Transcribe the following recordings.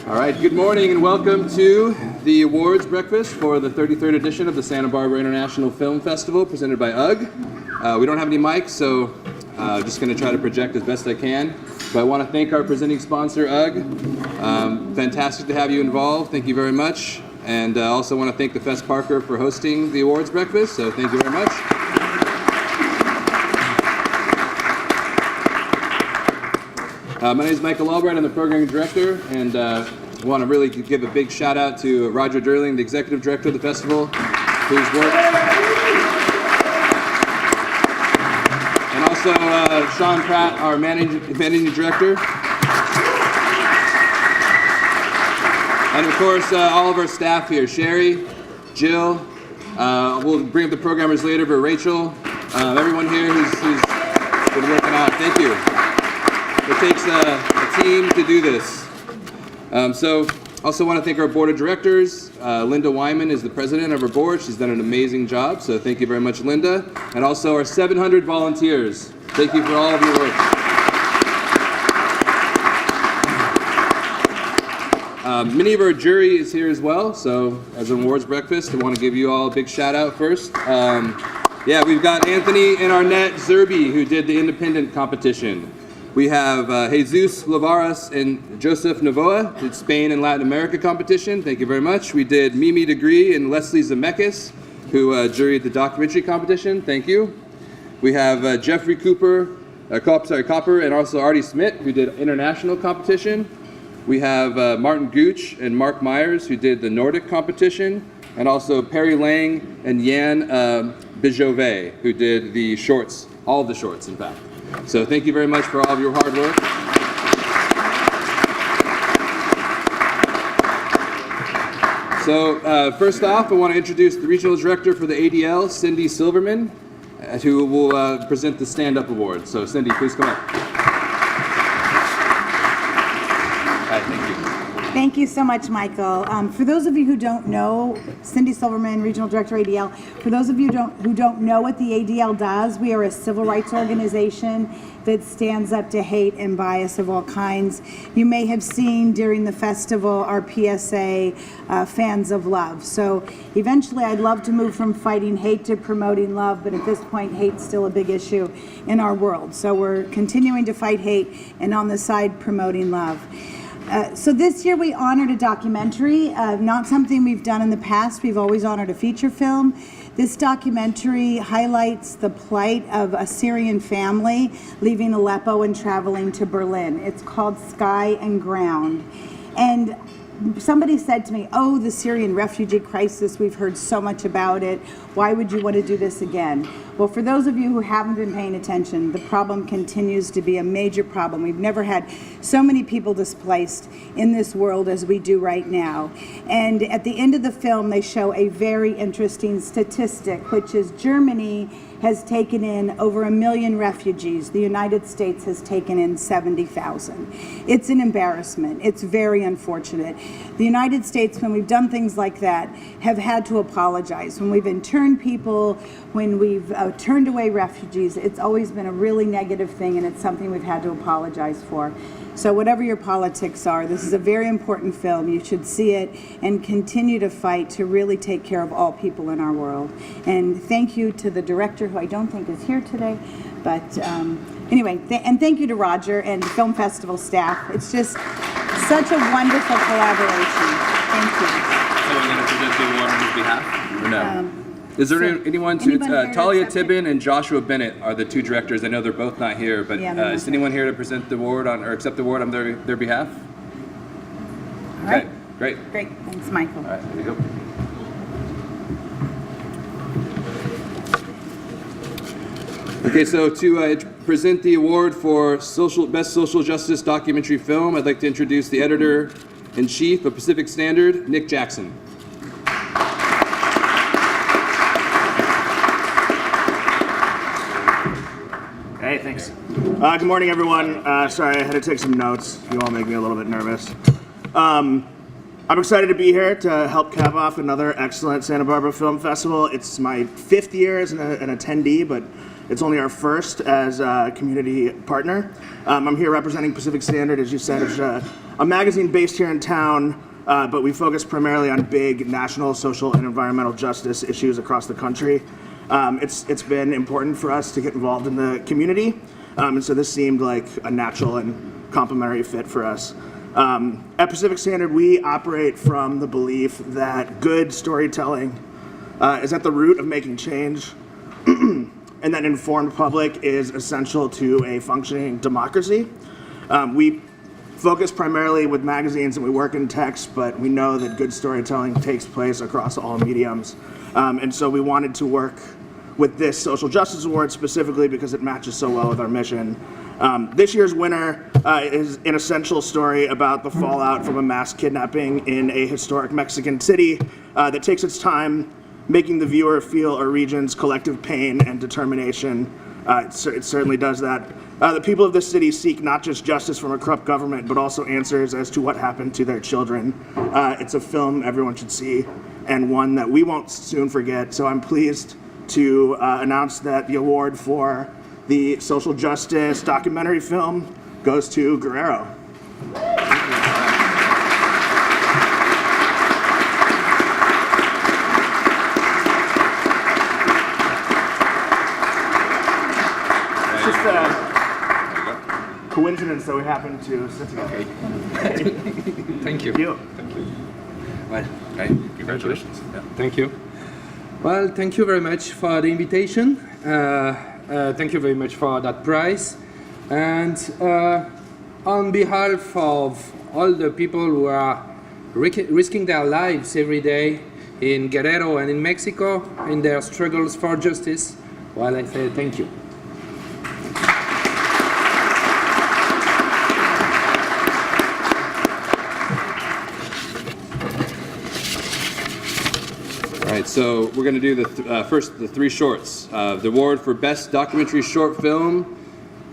All right, good morning and welcome to the awards breakfast for the 33rd edition of the Santa Barbara International Film Festival presented by UGG. We don't have any mics, so I'm just going to try to project as best I can. But I want to thank our presenting sponsor, UGG. Fantastic to have you involved. Thank you very much. And I also want to thank the Fest Parker for hosting the awards breakfast, so thank you very much. My name is Michael Albright. I'm the programming director, and I want to really give a big shout out to Roger Durling, the executive director of the festival, whose work, and also Sean Pratt, our managing director, and of course all of our staff here: Sherry, Jill. We'll bring up the programmers later, but Rachel, everyone here who's been working out. Thank you. It takes a team to do this. So also want to thank our board of directors. Linda Wyman is the president of our board. She's done an amazing job, so thank you very much, Linda. And also our 700 volunteers. Thank you for all of your work. Many of our jury is here as well, so as an awards breakfast, I want to give you all a big shout out first. Yeah, we've got Anthony and Arnett Zerby, who did the independent competition. We have Jesus Lavaras and Joseph Novoa, did Spain and Latin America competition. Thank you very much. We did Mimi Degree and Leslie Zemeckis, who juried the documentary competition. Thank you. We have Jeffrey Copper, and also Artie Smith, who did international competition. We have Martin Gooch and Mark Myers, who did the Nordic competition, and also Perry Lang and Jan Bijovet, who did the shorts, all of the shorts, in fact. So thank you very much for all of your hard work. So first off, I want to introduce the regional director for the ADL, Cindy Silverman, who will present the stand-up award. So Cindy, please come up. Hi, thank you. Thank you so much, Michael. For those of you who don't know, Cindy Silverman, Regional Director, ADL. For those of you who don't know what the ADL does, we are a civil rights organization that stands up to hate and bias of all kinds. You may have seen during the festival our PSA, Fans of Love. So eventually I'd love to move from fighting hate to promoting love, but at this point hate's still a big issue in our world. So we're continuing to fight hate and on the side promoting love. So this year we honored a documentary, not something we've done in the past. We've always honored a feature film. This documentary highlights the plight of a Syrian family leaving Aleppo and traveling to Berlin. It's called Sky and Ground. And somebody said to me, oh, the Syrian refugee crisis, we've heard so much about it. Why would you want to do this again? Well, for those of you who haven't been paying attention, the problem continues to be a major problem. We've never had so many people displaced in this world as we do right now. And at the end of the film, they show a very interesting statistic, which is Germany has taken in over 1 million refugees. The United States has taken in 70,000. It's an embarrassment. It's very unfortunate. The United States, when we've done things like that, have had to apologize. When we've interned people, when we've turned away refugees, it's always been a really negative thing, and it's something we've had to apologize for. So whatever your politics are, this is a very important film. You should see it and continue to fight to really take care of all people in our world. And thank you to the director, who I don't think is here today, but anyway, and thank you to Roger and the Film Festival staff. It's just such a wonderful collaboration. Thank you. So we're going to present the award on his behalf? Or no? Is there anyone Talia Tibbin and Joshua Bennett are the two directors. I know they're both not here, but yeah, is anyone here to present the award or accept the award on their behalf? All right. Okay, great. Great. Thanks, Michael. All right, there you go. Okay, so to present the award for Best Social Justice Documentary Film, I'd like to introduce the Editor-in-Chief of Pacific Standard, Nick Jackson. Hey, thanks. Good morning, everyone. Sorry, I had to take some notes. You all make me a little bit nervous. I'm excited to be here to help cap off another excellent Santa Barbara Film Festival. It's my 5th year as an attendee, but it's only our first as a community partner. I'm here representing Pacific Standard, as you said, as a magazine based here in town, but we focus primarily on big national social and environmental justice issues across the country. It's been important for us to get involved in the community, and so this seemed like a natural and complementary fit for us. At Pacific Standard, we operate from the belief that good storytelling is at the root of making change, and that informed public is essential to a functioning democracy. We focus primarily with magazines and we work in text, but we know that good storytelling takes place across all mediums. And so we wanted to work with this Social Justice Award specifically because it matches so well with our mission. This year's winner is an essential story about the fallout from a mass kidnapping in a historic Mexican city that takes its time making the viewer feel a region's collective pain and determination. It certainly does that. The people of this city seek not just justice from a corrupt government, but also answers as to what happened to their children. It's a film everyone should see, and one that we won't soon forget. So I'm pleased to announce that the award for the social justice documentary film goes to Guerrero. Just a coincidence that we happen to sit together. Thank you. Thank you. Well, okay. Congratulations. Yeah. Thank you. Well, thank you very much for the invitation. Thank you very much for that prize. And on behalf of all the people who are risking their lives every day in Guerrero and in Mexico in their struggles for justice, well, I say thank you. All right, so we're going to do the three shorts. The award for Best Documentary Short Film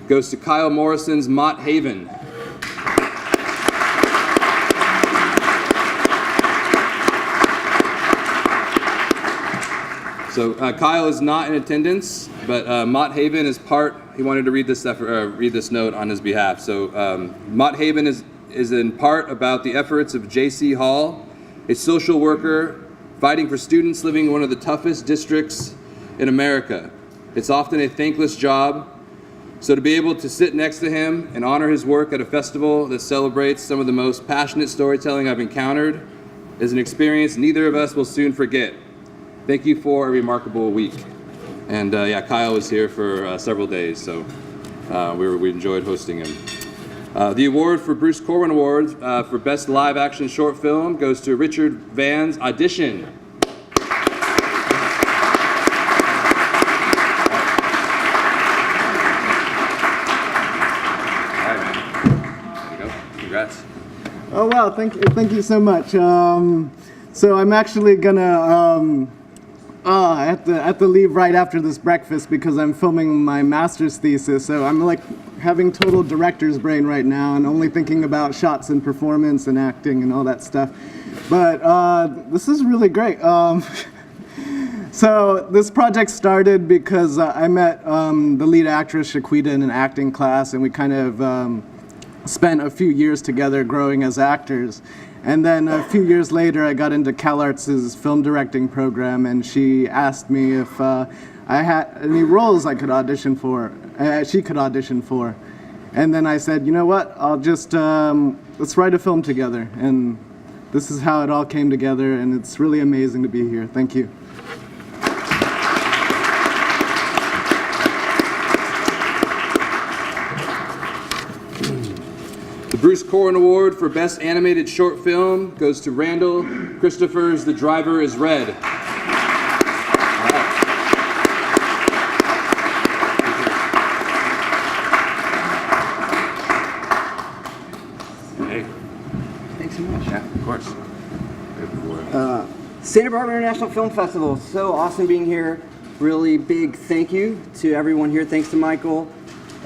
goes to Kyle Morrison's Mott Haven. So Kyle is not in attendance, but Mott Haven is part. He wanted to read this note on his behalf. So Mott Haven is in part about the efforts of J.C. Hall, a social worker fighting for students living in one of the toughest districts in America. It's often a thankless job, so to be able to sit next to him and honor his work at a festival that celebrates some of the most passionate storytelling I've encountered is an experience neither of us will soon forget. Thank you for a remarkable week. And yeah, Kyle was here for several days, so we enjoyed hosting him. The award for Bruce Corwin Award for Best Live Action Short Film goes to Richard Van's Audition. Congrats. Oh wow! Thank you so much. So I'm actually gonna I have to leave right after this breakfast because I'm filming my master's thesis. So I'm like having total director's brain right now and only thinking about shots and performance and acting and all that stuff. But this is really great. So this project started because I met the lead actress Shaquita in an acting class, and we kind of spent a few years together growing as actors. And then a few years later, I got into CalArts' film directing program, and she asked me if I had any roles I could audition for, she could audition for. And then I said, you know what, I'll just, let's write a film together. And this is how it all came together, and it's really amazing to be here. Thank you. The Bruce Corwin Award for Best Animated Short Film goes to Randall Christopher's The Driver is Red. Hey. Thanks so much. Yeah, of course. Santa Barbara International Film Festival. So awesome being here. Really big thank you to everyone here. Thanks to Michael.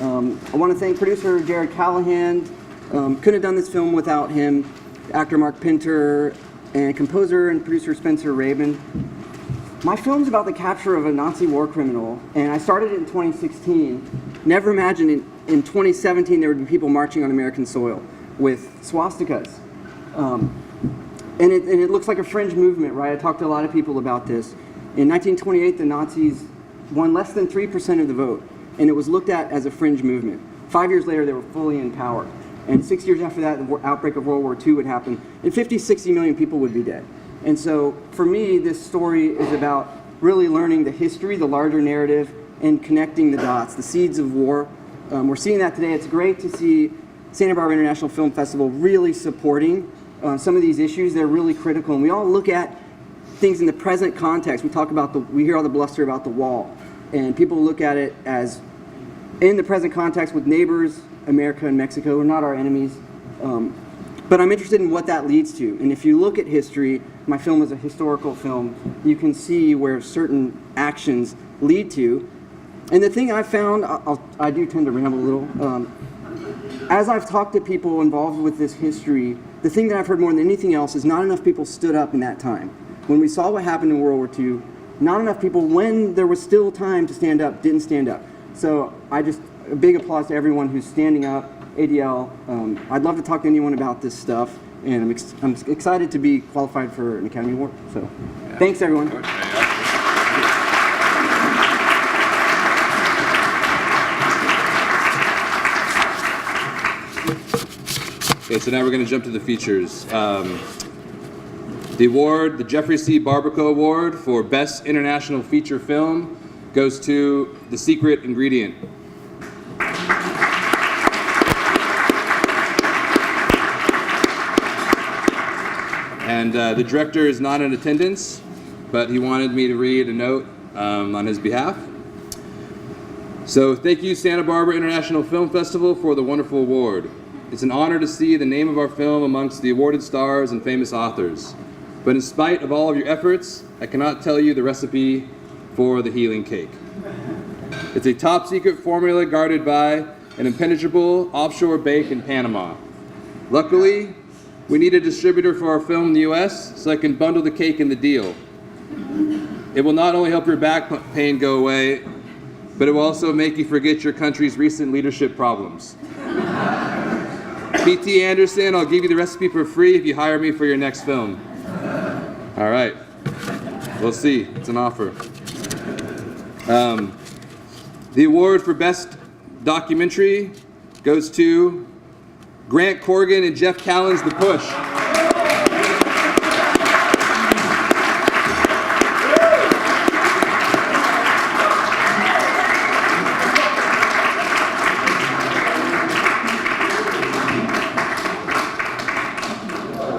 I want to thank producer Jared Callahan. Couldn't have done this film without him. Actor Mark Pinter and composer and producer Spencer Rabin. My film's about the capture of a Nazi war criminal, and I started it in 2016. Never imagined in 2017 there would be people marching on American soil. with swastikas. And it looks like a fringe movement, right? I talked to a lot of people about this. In 1928, the Nazis won less than 3% of the vote, and it was looked at as a fringe movement. 5 years later, they were fully in power. And 6 years after that, the outbreak of World War II would happen, and 50, 60 million people would be dead. And so, for me, this story is about really learning the history, the larger narrative, and connecting the dots, the seeds of war. We're seeing that today. It's great to see Santa Barbara International Film Festival really supporting some of these issues. They're really critical, and we all look at things in the present context. We hear all the bluster about the wall, and people look at it as in the present context with neighbors, America and Mexico are not our enemies. But I'm interested in what that leads to. And if you look at history, my film is a historical film, you can see where certain actions lead to. And the thing I found, I do tend to ramble a little, as I've talked to people involved with this history, the thing that I've heard more than anything else is not enough people stood up in that time. When we saw what happened in World War II, not enough people, when there was still time to stand up, didn't stand up. So a big applause to everyone who's standing up. ADL, I'd love to talk to anyone about this stuff, and I'm excited to be qualified for an Academy Award. So, thanks everyone. Okay, so now we're going to jump to the features. The award, the Jeffrey C. Barbaco Award for Best International Feature Film, goes to The Secret Ingredient. And the director is not in attendance, but he wanted me to read a note on his behalf. So thank you, Santa Barbara International Film Festival, for the wonderful award. It's an honor to see the name of our film amongst the awarded stars and famous authors. But in spite of all of your efforts, I cannot tell you the recipe for the healing cake. It's a top secret formula guarded by an impenetrable offshore bake in Panama. Luckily, we need a distributor for our film in the US, so I can bundle the cake in the deal. It will not only help your back pain go away, but it will also make you forget your country's recent leadership problems. P.T. Anderson, I'll give you the recipe for free if you hire me for your next film. All right, we'll see, it's an offer. The award for Best Documentary goes to Grant Corrigan and Jeff Callan's The Push.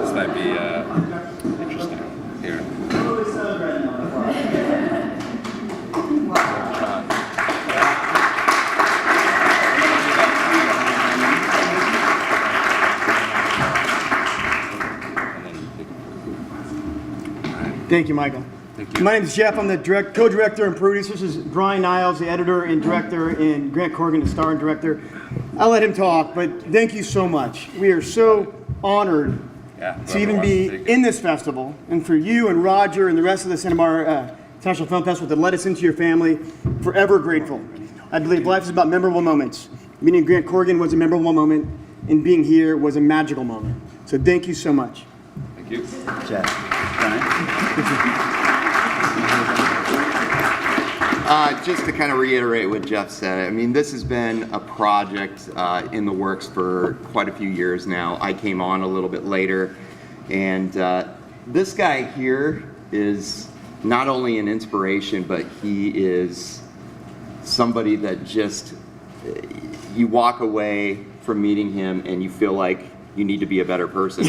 This might be interesting here. Thank you, Michael. Thank you. My name is Jeff. I'm the co-director and producer. This is Brian Niles, the editor and director, and Grant Corrigan, the star and director. I'll let him talk, but thank you so much. We are so honored to even be in this festival, and for you and Roger and the rest of the Santa Barbara International Film Festival to let us into your family. Forever grateful. I believe life is about memorable moments. Meeting Grant Corrigan was a memorable moment, and being here was a magical moment. So thank you so much. Thank you. Jeff. Just to kind of reiterate what Jeff said, I mean, this has been a project in the works for quite a few years now. I came on a little bit later, and this guy here is not only an inspiration, but he is somebody that just, you walk away from meeting him and you feel like you need to be a better person.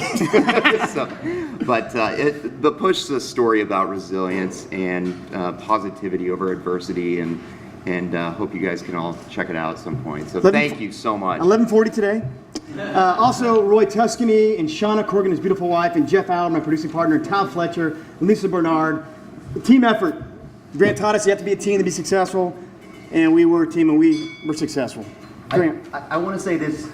The Push is a story about resilience and positivity over adversity, and hope you guys can all check it out at some point. So thank you so much. 11:40 today. Also, Roy Tuscany and Shauna Corrigan, his beautiful wife, and Jeff Allen, my producing partner, and Tom Fletcher, and Lisa Bernard. A team effort. Grant taught us you have to be a team to be successful, and we were a team and we were successful. Grant. I want to say this,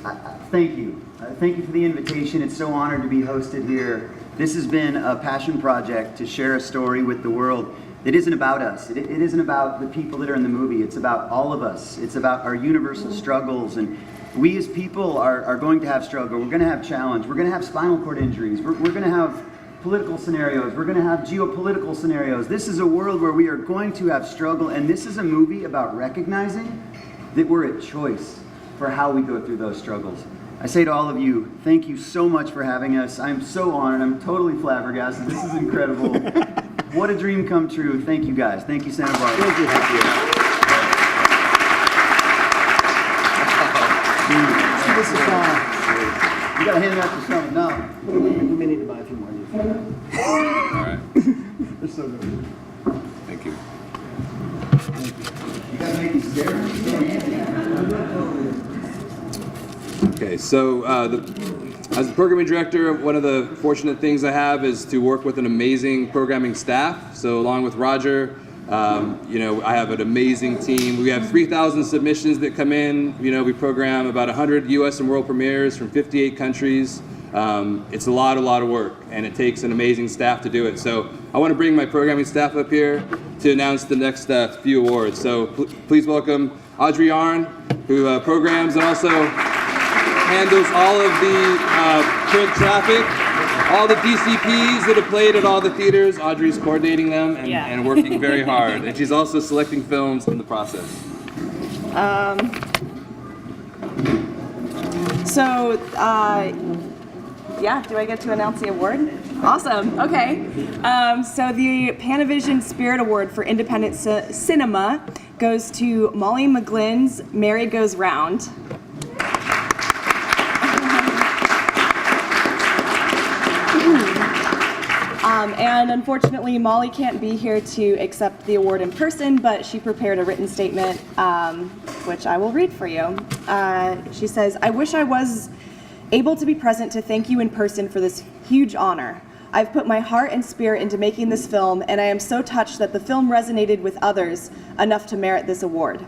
thank you. Thank you for the invitation. It's so honored to be hosted here. This has been a passion project to share a story with the world that isn't about us. It isn't about the people that are in the movie. It's about all of us. It's about our universal struggles and We as people are going to have struggle. We're going to have challenge. We're going to have spinal cord injuries. We're going to have political scenarios. We're going to have geopolitical scenarios. This is a world where we are going to have struggle, and this is a movie about recognizing that we're at choice for how we go through those struggles. I say to all of you, thank you so much for having us. I'm so honored. I'm totally flabbergasted. This is incredible. What a dream come true. Thank you guys. Thank you, Santa Barbara. Thank you. This is You gotta hand that to someone now. we may need to buy a few more of these. All right. They're so good. Thank you. You gotta make these Okay, so as the programming director, one of the fortunate things I have is to work with an amazing programming staff. So along with Roger, I have an amazing team. We have 3,000 submissions that come in. We program about 100 U.S. and world premieres from 58 countries. It's a lot of work, and it takes an amazing staff to do it. So I want to bring my programming staff up here to announce the next few awards. So please welcome Audrey Yarn, who programs and also handles all of the print traffic. All the DCPs that have played at all the theaters, Audrey's coordinating them and working very hard. And she's also selecting films in the process. Do I get to announce the award? Awesome, okay. So the Panavision Spirit Award for Independent Cinema goes to Molly McGlynn's Mary Goes Round. And unfortunately, Molly can't be here to accept the award in person, but she prepared a written statement, which I will read for you. She says, "I wish I was able to be present to thank you in person for this huge honor. I've put my heart and spirit into making this film, and I am so touched that the film resonated with others enough to merit this award.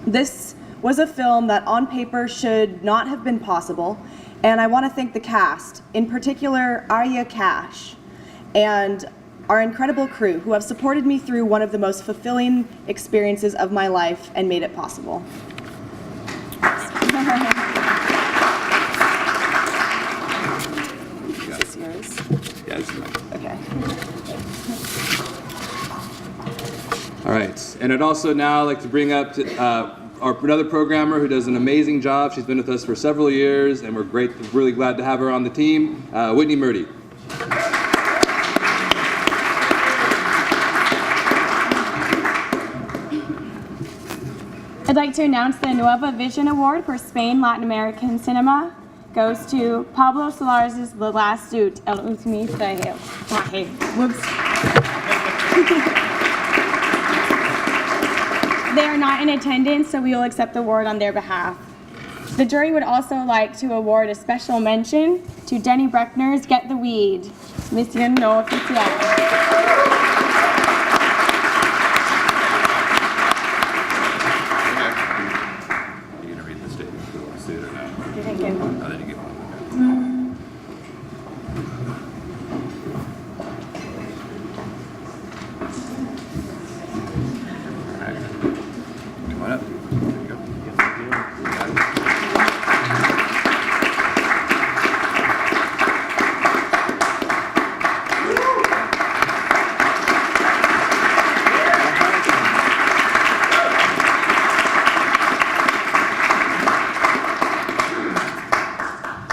This was a film that on paper should not have been possible, and I want to thank the cast, in particular Arya Cash, and our incredible crew who have supported me through one of the most fulfilling experiences of my life and made it possible." Is this yours? Yeah, this is mine. Okay. All right, and I'd also now like to bring up another programmer who does an amazing job. She's been with us for several years, and we're really glad to have her on the team, Whitney Murdy. I'd like to announce the Nueva Vision Award for Spain Latin American Cinema goes to Pablo Solares' The Last Suit, El Último Traje. Whoops. They are not in attendance, so we will accept the award on their behalf. The jury would also like to award a special mention to Denny Bruckner's Get the Weed, Misión No Oficial.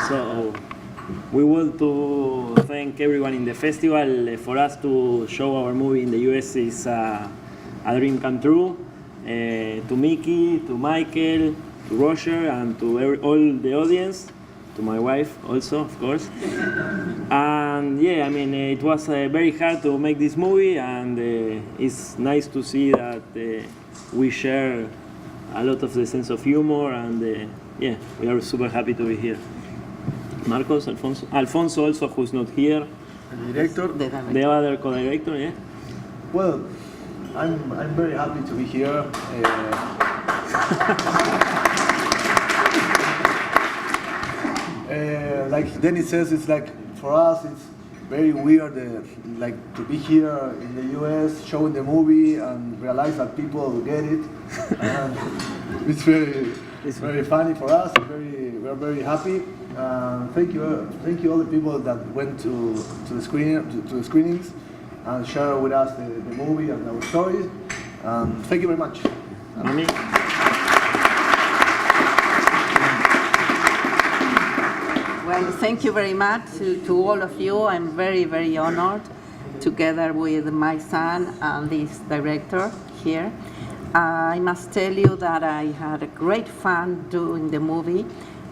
So we want to thank everyone in the festival. For us to show our movie in the US is a dream come true. To Mickey, to Michael, to Roger, and to all the audience, to my wife also, of course. And yeah, I mean, it was very hard to make this movie, and it's nice to see that we share a lot of the sense of humor, and yeah, we are super happy to be here. Marcos, Alfonso also, who's not here. The director. The other co-director, yeah. Well, I'm very happy to be here. Like Dennis says, it's like for us, it's very weird, like to be here in the U.S. showing the movie and realize that people get it. It's very It's very funny for us. We're very happy. Thank you all the people that went to the screenings and shared with us the movie and our story. Thank you very much. Mami. Well, thank you very much to all of you. I'm very, very honored, together with my son and this director here. I must tell you that I had a great fun doing the movie,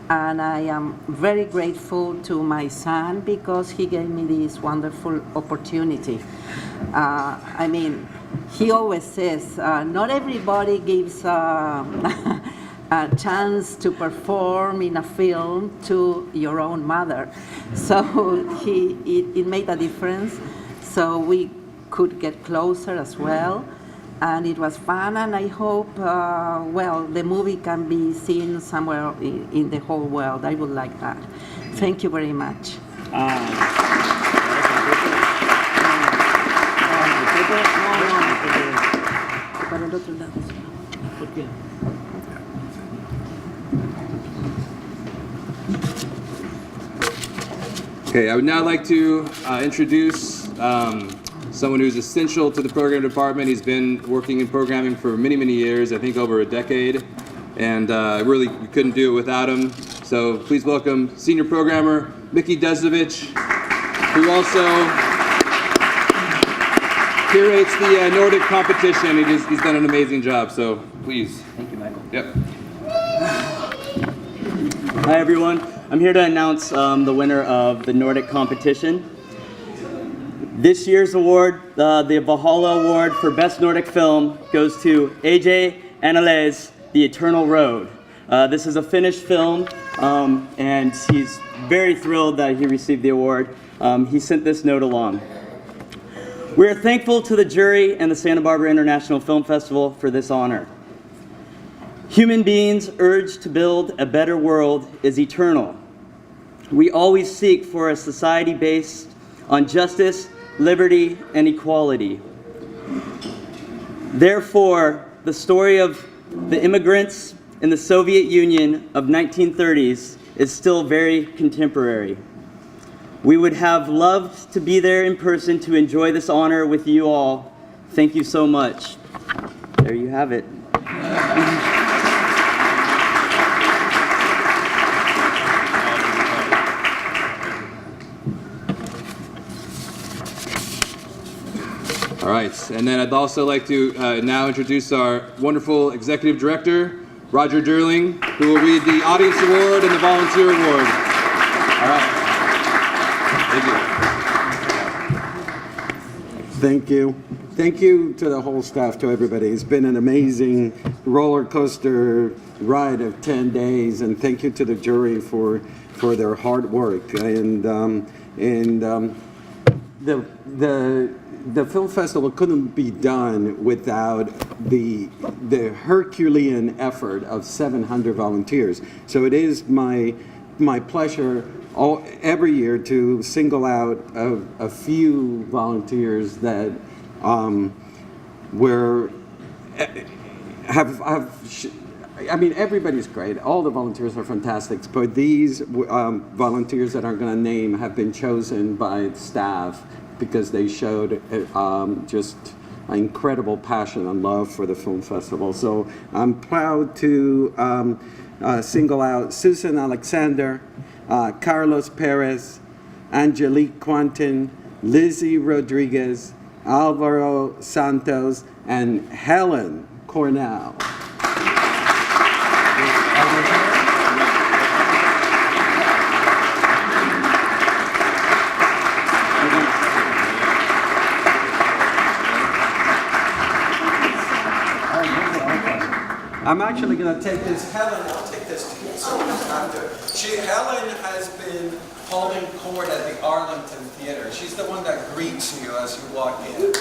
and I am very grateful to my son because he gave me this wonderful opportunity. I mean, he always says, not everybody gives a chance to perform in a film to your own mother. So it made a difference. So we could get closer as well. And it was fun, and I hope, well, the movie can be seen somewhere in the whole world. I would like that. Thank you very much. Okay, I would now like to introduce someone who's essential to the program department. He's been working in programming for many, many years, I think over a decade, and really we couldn't do it without him. So please welcome senior programmer Mickey Desovich, who also curates the Nordic competition. He's done an amazing job, so please. Thank you, Michael. Yep. Hi, everyone. I'm here to announce the winner of the Nordic competition. This year's award, the Valhalla Award for Best Nordic Film, goes to AJ Annales, The Eternal Road. This is a Finnish film, and he's very thrilled that he received the award. He sent this note along. We are thankful to the jury and the Santa Barbara International Film Festival for this honor. Human beings' urge to build a better world is eternal. We always seek for a society based on justice, liberty, and equality. Therefore, the story of the immigrants in the Soviet Union of 1930s is still very contemporary. We would have loved to be there in person to enjoy this honor with you all. Thank you so much. There you have it. All right, and then I'd also like to now introduce our wonderful executive director, Roger Durling, who will read the Audience Award and the Volunteer Award. All right. Thank you. Thank you to the whole staff, to everybody. It's been an amazing roller coaster ride of 10 days, and thank you to the jury for their hard work. The film festival couldn't be done without the Herculean effort of 700 volunteers. So it is my pleasure every year to single out a few volunteers that I mean, everybody's great. All the volunteers are fantastic, but these volunteers that I'm going to name have been chosen by staff because they showed just an incredible passion and love for the film festival. So I'm proud to single out Susan Alexander, Carlos Perez, Angelique Quantin, Lizzie Rodriguez, Alvaro Santos, and Helen Cornell. I'm actually going to take this. Helen, I'll take this to you after. Helen has been holding court at the Arlington Theater. She's the one that greets you as you walk in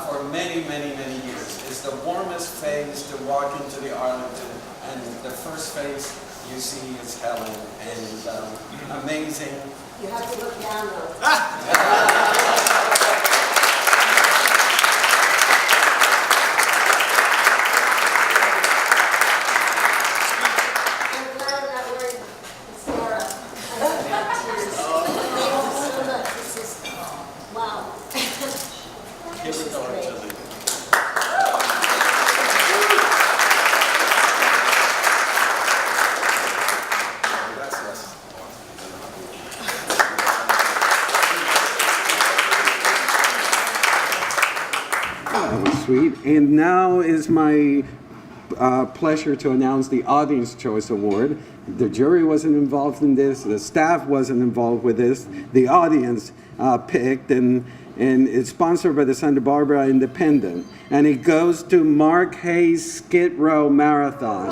for many, many, many years. It's the warmest face to walk into the Arlington, and the first face you see is Helen, and amazing. You have to look down though. That was sweet. And now is my pleasure to announce the Audience Choice Award. The jury wasn't involved in this. The staff wasn't involved with this. The audience picked, and it's sponsored by the Santa Barbara Independent. And it goes to Mark Hayes' Skid Row Marathon.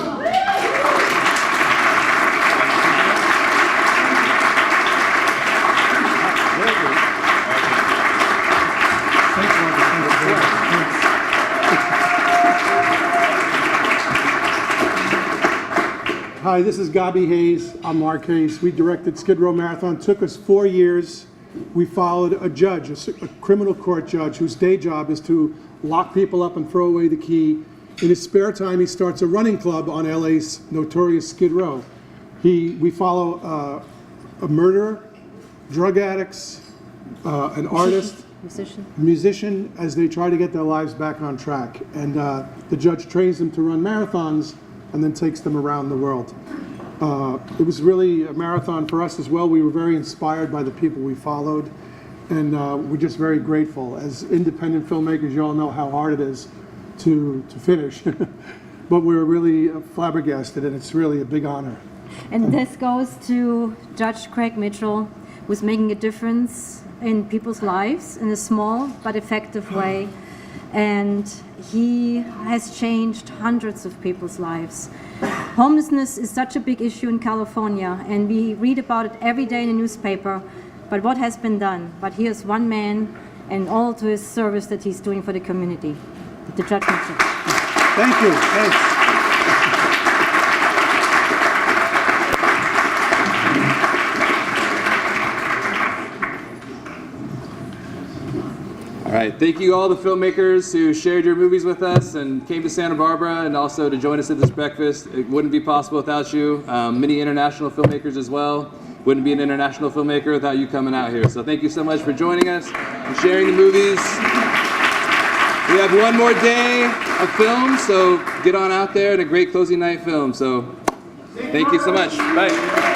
Hi, this is Gabi Hayes. I'm Mark Hayes. We directed Skid Row Marathon. It took us 4 years. We followed a judge, a criminal court judge, whose day job is to lock people up and throw away the key. In his spare time, he starts a running club on LA's notorious Skid Row. We follow a murderer, drug addicts, an artist, musician, as they try to get their lives back on track. And the judge trains them to run marathons and then takes them around the world. It was really a marathon for us as well. We were very inspired by the people we followed, and we're just very grateful. As independent filmmakers, you all know how hard it is to finish, but we're really flabbergasted, and it's really a big honor. And this goes to Judge Craig Mitchell, who's making a difference in people's lives in a small but effective way. And he has changed hundreds of people's lives. Homelessness is such a big issue in California, and we read about it every day in the newspaper. But what has been done? But here's one man and all to his service that he's doing for the community. The Judge Mitchell. Thank you. Thanks. All right, thank you all the filmmakers who shared your movies with us and came to Santa Barbara and also to join us at this breakfast. It wouldn't be possible without you. Many international filmmakers as well. Wouldn't be an international filmmaker without you coming out here. So thank you so much for joining us and sharing the movies. We have one more day of film, so get on out there and a great closing night film. So thank you so much. Bye.